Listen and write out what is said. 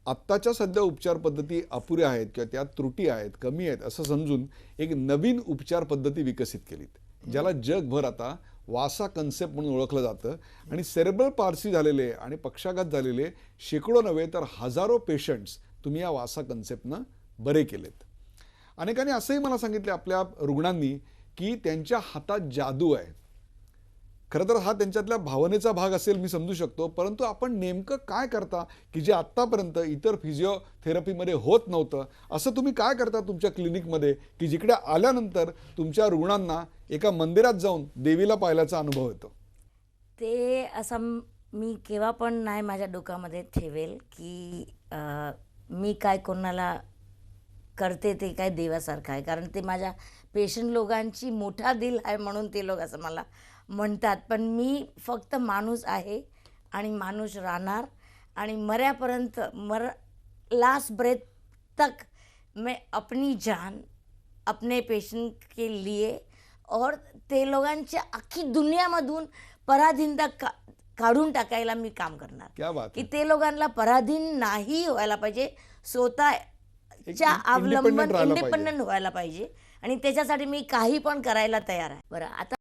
आत्ताच्या सध्या उपचार पद्धती अपुऱ्या आहेत किंवा त्यात त्रुटी आहेत, कमी आहेत असं समजून एक नवीन उपचार पद्धती विकसित केलीत, ज्याला जगभर आता वासा कन्सेप्ट म्हणून ओळखलं जातं. आणि सेरेब्रल पार्सी झालेले आणि पक्षाघात झालेले शेकडो नव्हे तर हजारो पेशंट्स तुम्ही या वासा कन्सेप्टनं बरे केलेत. अनेकांनी असंही मला सांगितले आपल्या रुग्णांनी की त्यांच्या हातात जादू आहे. खरं तर हा त्यांच्यातल्या भावनेचा भाग असेल, मी समजू शकतो, परंतु आपण नेमकं काय करता की जे आत्तापर्यंत इतर फिजिओथेरपीमध्ये होत नव्हतं? असं तुम्ही काय करता तुमच्या क्लिनिकमध्ये की जिकडे आल्यानंतर तुमच्या रुग्णांना एका मंदिरात जाऊन देवीला पाहिल्याचा अनुभव येतो? ते असं मी केव्हा पण नाही माझ्या डोक्यामध्ये ठेवेल की मी काय कोणाला करते ते काय देवासारखं आहे. कारण ते माझ्या पेशंट लोकांची मोठा दिल आहे म्हणून ते लोक असं मला म्हणतात. पण मी फक्त माणूस आहे आणि माणूस राहणार आणि मऱ्यापर्यंत लास्ट ब्रेथ तक मैं अपनी जान अपने पेशंट के लिए और ते लोकांच्या अख्खी दुनियामधून पराधीनता काढून टाकायला मी काम करणार. क्या बात की आहे. ते लोकांना पराधीन नाही व्हायला पाहिजे, स्वतःच्या अवलंबन independent राहायला पाहिजे. इंडिपेंडंट व्हायला पाहिजे आणि त्याच्यासाठी मी काही पण करायला तयार आहे. बरं, आता